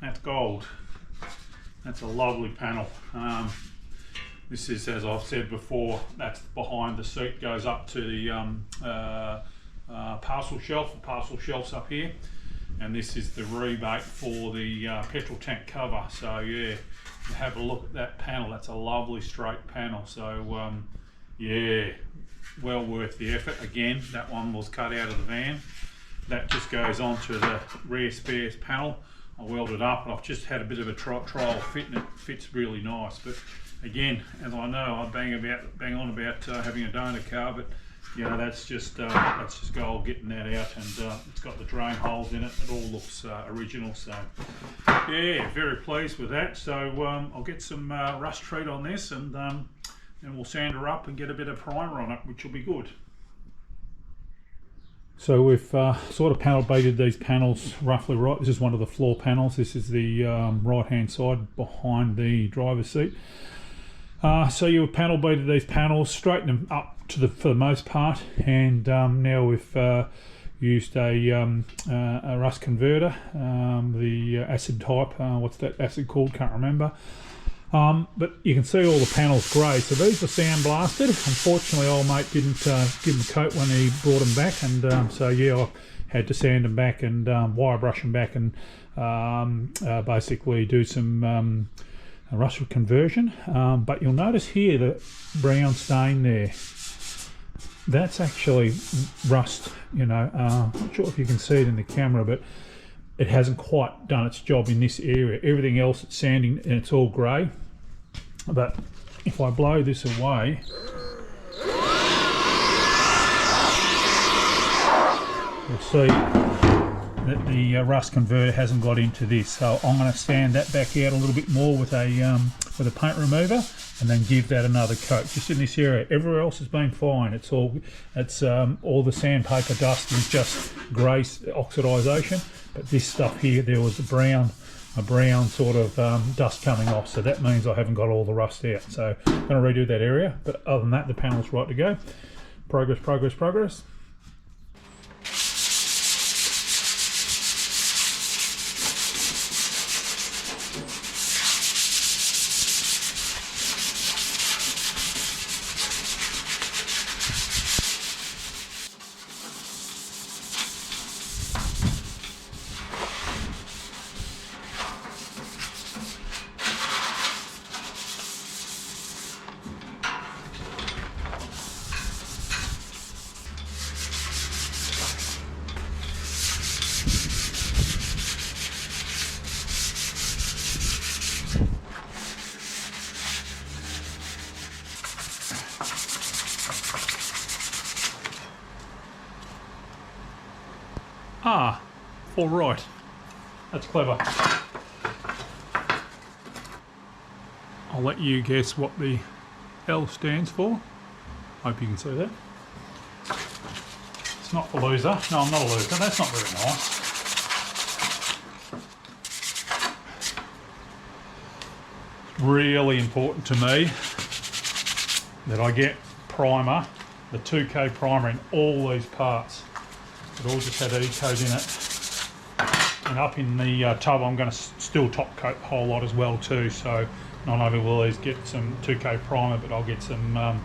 That's gold. That's a lovely panel. This is, as I've said before, that's behind the seat, goes up to the parcel shelf. The parcel shelf's up here, and this is the rebate for the petrol tank cover. So yeah, have a look at that panel. That's a lovely straight panel. So yeah, well worth the effort. Again, that one was cut out of the van. That just goes onto the rear spares panel. I welded up, and I've just had a bit of a trial fit, and it fits really nice. But again, as I know, I bang on about having a donor car, but you know, that's just gold getting that out, and it's got the drain holes in it. It all looks original. So yeah, very pleased with that. So I'll get some rust treat on this, and we'll sand her up and get a bit of primer on it, which will be good. So we've sort of panel baited these panels roughly right. This is one of the floor panels. This is the right hand side behind the driver's seat. So you've panel baited these panels, straightened them up for the most part, and now we've used a rust converter, the acid type. What's that acid called? Can't remember. But you can see all the panels grey. So these were sandblasted. Unfortunately, old mate didn't give them a coat when he brought them back, and so yeah, I had to sand them back and wire brush them back, and basically do some rust conversion. But you'll notice here the brown stain there. That's actually rust. You know, not sure if you can see it in the camera, but it hasn't quite done its job in this area. Everything else it's sanding and it's all grey. But if I blow this away, you'll see that the rust converter hasn't got into this. So I'm going to sand that back out a little bit more with a paint remover, and then give that another coat just in this area. Everywhere else has been fine. It's all the sandpaper dust is just grey oxidisation, but this stuff here, there was a brown sort of dust coming off, so that means I haven't got all the rust out. So I'm going to redo that area, but other than that, the panel's right to go. Progress, progress, progress. Ah, all right. That's clever. I'll let you guess what the L stands for. Hope you can see that. It's not a loser. No, I'm not a loser. That's not very nice. It's really important to me that I get primer, the 2K primer in all these parts. It all just had E-coat in it. And up in the tub, I'm going to still top coat the whole lot as well too. So not only will these get some 2K primer, but I'll get some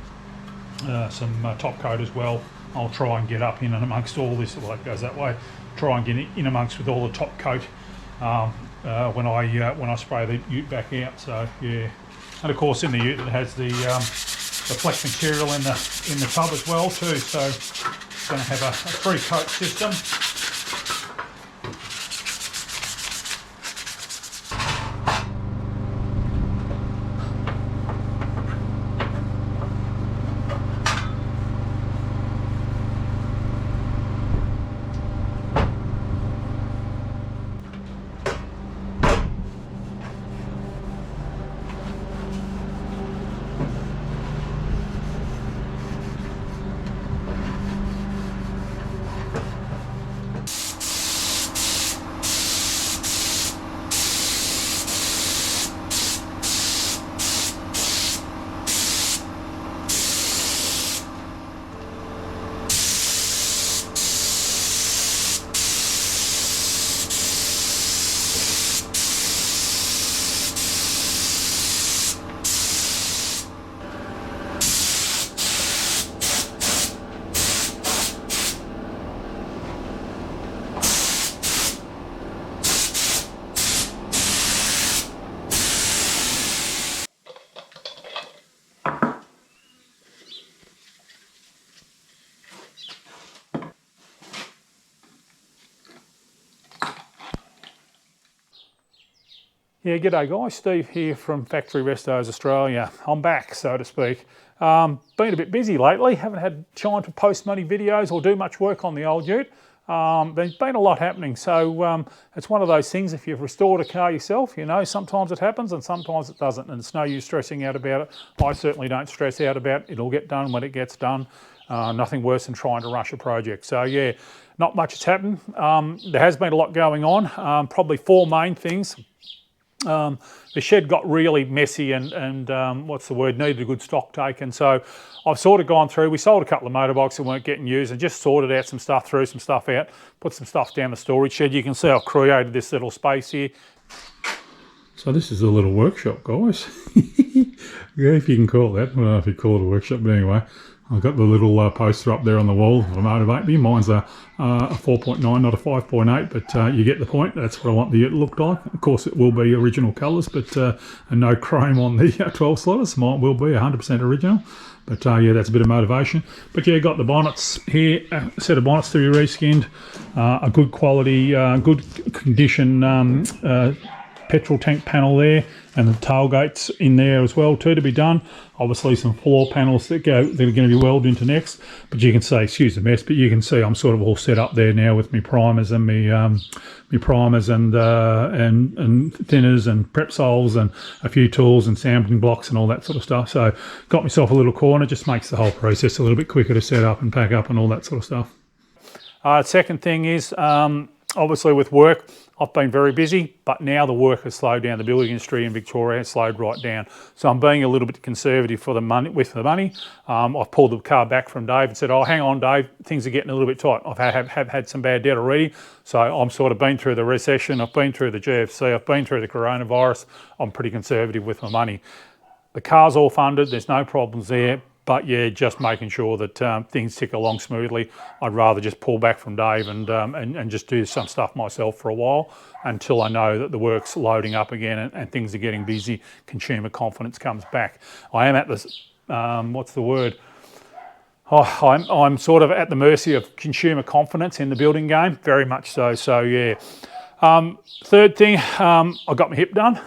top coat as well. I'll try and get up in and amongst all this. Well, it goes that way. Try and get in amongst with all the top coat when I spray the ute back out. So yeah, and of course in the ute it has the flex material in the tub as well too. So it's going to have a three-coat system. Yeah, g'day guys, Steve here from Factory Restos Australia. I'm back, so to speak. Been a bit busy lately, haven't had time to post many videos or do much work on the old ute. There's been a lot happening, so it's one of those things, if you've restored a car yourself, you know, sometimes it happens and sometimes it doesn't, and it's no use stressing out about it. I certainly don't stress out about it. It'll get done when it gets done. Nothing worse than trying to rush a project. So yeah, not much has happened. There has been a lot going on, probably four main things. The shed got really messy and what's the word, needed a good stock taken. So I've sort of gone through, we sold a couple of motorbikes that weren't getting used and just sorted out some stuff, threw some stuff out, put some stuff down the storage shed. You can see I've created this little space here. So this is a little workshop, guys. Yeah, if you can call that. I don't know if you call it a workshop, but anyway. I've got the little poster up there on the wall of a Motivate Me. Mine's a 4.9, not a 5.8, but you get the point. That's what I want the ute to look like. Of course, it will be original colours, but and no chrome on the 12 slotters. Mine will be 100% original. But yeah, that's a bit of motivation. But yeah, got the bonnets here, a set of bonnets to be reskinned, a good quality, good condition petrol tank panel there, and the tailgates in there as well too to be done. Obviously some floor panels that are going to be welded into next, but you can see, excuse the mess, but you can see I'm sort of all set up there now with my primers and my primers and thinners and prep soles and a few tools and sounding blocks and all that sort of stuff. So got myself a little corner, just makes the whole process a little bit quicker to set up and pack up and all that sort of stuff. Second thing is obviously with work, I've been very busy, but now the work has slowed down. The building industry in Victoria has slowed right down. So I'm being a little bit conservative for the money, with the money. I've pulled the car back from Dave and said, oh, hang on, Dave, things are getting a little bit tight. Have had some bad debt already. So I'm sort of been through the recession. I've been through the GFC. I've been through the coronavirus. I'm pretty conservative with my money. The car's all funded. There's no problems there. But yeah, just making sure that things tick along smoothly. I'd rather just pull back from Dave and just do some stuff myself for a while until I know that the work's loading up again and things are getting busy, consumer confidence comes back. I am at this, what's the word? Oh, I'm sort of at the mercy of consumer confidence in the building game, very much so, so yeah. Third thing, I got my hip done.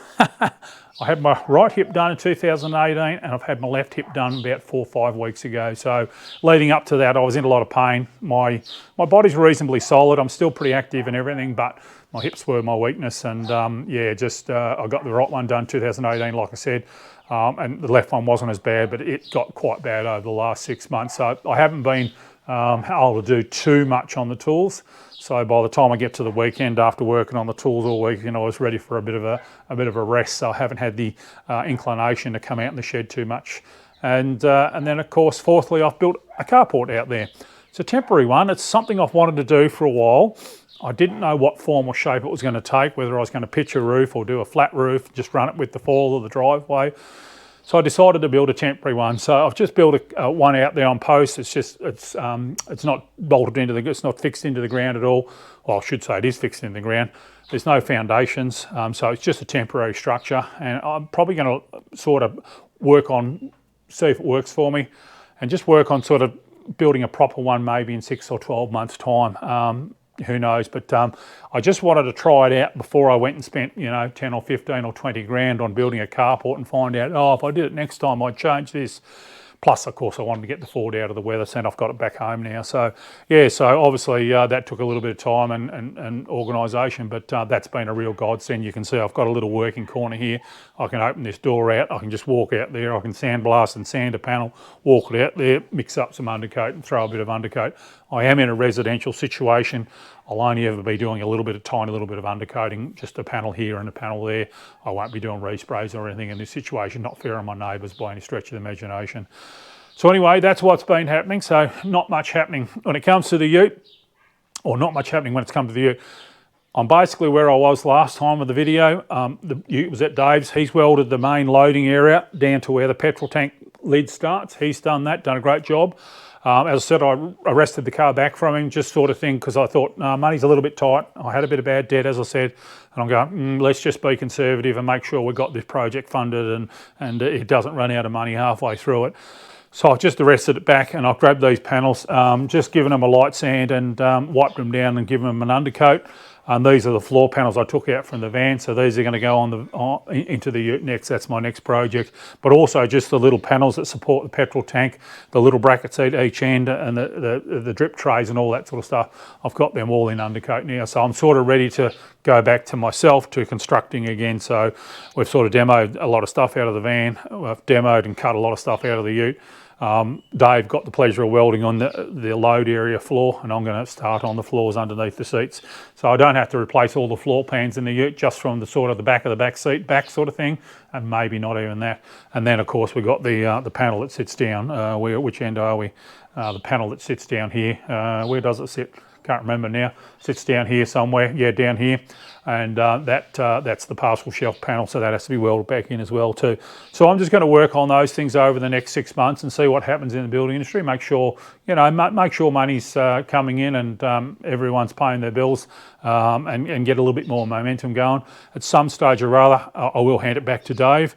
I had my right hip done in 2018 and I've had my left hip done about 4 or 5 weeks ago. So leading up to that, I was in a lot of pain. My body's reasonably solid. I'm still pretty active and everything, but my hips were my weakness. And yeah, just I got the right one done 2018, like I said, and the left one wasn't as bad, but it got quite bad over the last 6 months. So I haven't been able to do too much on the tools. So by the time I get to the weekend, after working on the tools all weekend, I was ready for a bit of a rest. So I haven't had the inclination to come out in the shed too much. And then of course, fourthly, I've built a carport out there. It's a temporary one. It's something I've wanted to do for a while. I didn't know what form or shape it was going to take, whether I was going to pitch a roof or do a flat roof, just run it with the fall of the driveway. So I decided to build a temporary one. So I've just built one out there on posts. It's not bolted into it's not fixed into the ground at all. Well, I should say it is fixed into the ground. There's no foundations, so it's just a temporary structure. And I'm probably going to sort of work on, see if it works for me, and just work on sort of building a proper one maybe in 6 or 12 months' time. Who knows, but I just wanted to try it out before I went and spent, you know, 10 or 15 or 20 grand on building a carport and find out, oh, if I did it next time, I'd change this. Plus, of course, I wanted to get the Ford out of the weather centre. I've got it back home now. So, yeah, so obviously that took a little bit of time and organisation, but that's been a real godsend. You can see I've got a little working corner here. I can open this door out. I can just walk out there. I can sandblast and sand a panel, walk it out there, mix up some undercoat and throw a bit of undercoat. I am in a residential situation. I'll only ever be doing a tiny little bit of undercoating, just a panel here and a panel there. I won't be doing resprays or anything in this situation, not fair on my neighbours by any stretch of the imagination. So anyway, that's what's been happening. So not much happening when it comes to the ute, or not much happening when it's come to the ute. I'm basically where I was last time with the video. The ute was at Dave's. He's welded the main loading area down to where the petrol tank lid starts. He's done that, done a great job. As I said, I arrested the car back from him, just sort of thing, because I thought, no, money's a little bit tight. I had a bit of bad debt, as I said, and I'm going, let's just be conservative and make sure we've got this project funded and it doesn't run out of money halfway through it. So I've just arrested it back and I've grabbed these panels, just given them a light sand and wiped them down and given them an undercoat. And these are the floor panels I took out from the van. So these are going to go into the ute next. That's my next project. But also just the little panels that support the petrol tank, the little brackets at each end, and the drip trays and all that sort of stuff. I've got them all in undercoat now. So I'm sort of ready to go back to myself to constructing again. So we've sort of demoed a lot of stuff out of the van. I've demoed and cut a lot of stuff out of the ute. Dave got the pleasure of welding on the load area floor, and I'm going to start on the floors underneath the seats. So I don't have to replace all the floor pans in the ute, just from the sort of the back of the back seat back sort of thing, and maybe not even that. And then of course we've got the panel that sits down. Which end are we? The panel that sits down here. Where does it sit? Can't remember now. Sits down here somewhere. Yeah, down here. And that's the parcel shelf panel, so that has to be welded back in as well too. So I'm just going to work on those things over the next 6 months and see what happens in the building industry. Make sure, you know, make sure money's coming in and everyone's paying their bills, and get a little bit more momentum going. At some stage or other, I will hand it back to Dave.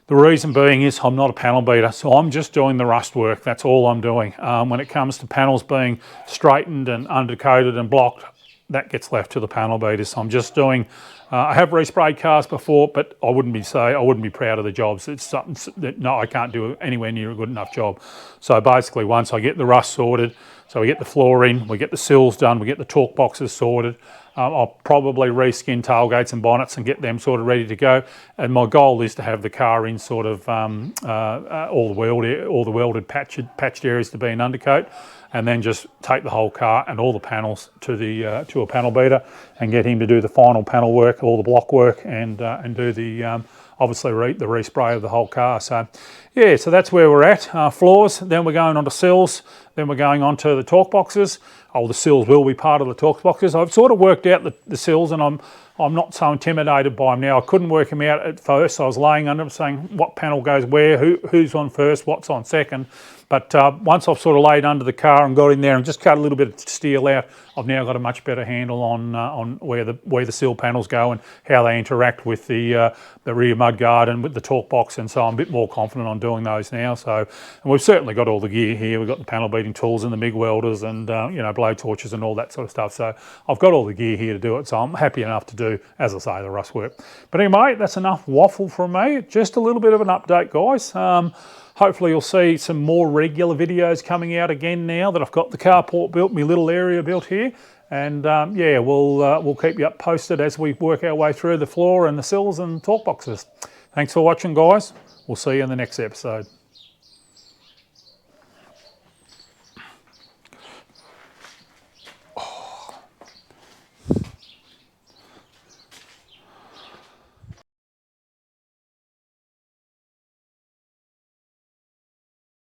The reason being is I'm not a panel beater, so I'm just doing the rust work. That's all I'm doing. When it comes to panels being straightened and undercoated and blocked, that gets left to the panel beaters. So I'm just doing, I have resprayed cars before, but I wouldn't be proud of the jobs. It's something that, no, I can't do anywhere near a good enough job. So basically once I get the rust sorted, so we get the floor in, we get the sills done, we get the torque boxes sorted, I'll probably reskin tailgates and bonnets and get them sort of ready to go. And my goal is to have the car in sort of all the welded patched areas to be an undercoat, and then just take the whole car and all the panels to a panel beater and get him to do the final panel work, all the block work, and do the obviously the respray of the whole car. So yeah, so that's where we're at. Floors, then we're going on to sills, then we're going on to the torque boxes. Oh, the sills will be part of the torque boxes. I've sort of worked out the sills, and I'm not so intimidated by them now. I couldn't work them out at first. I was laying under them saying what panel goes where, who's on first, what's on second. But once I've sort of laid under the car and got in there and just cut a little bit of steel out, I've now got a much better handle on where the sill panels go and how they interact with the rear mudguard and with the torque box, and so I'm a bit more confident on doing those now. So, and we've certainly got all the gear here. We've got the panel beating tools and the MIG welders and you know, blow torches and all that sort of stuff. So I've got all the gear here to do it. So I'm happy enough to do, as I say, the rust work. But anyway, that's enough waffle from me. Just a little bit of an update, guys. Hopefully you'll see some more regular videos coming out again now that I've got the carport built, my little area built here. And yeah, we'll keep you up posted as we work our way through the floor and the sills and torque boxes. Thanks for watching, guys. We'll see you in the next episode.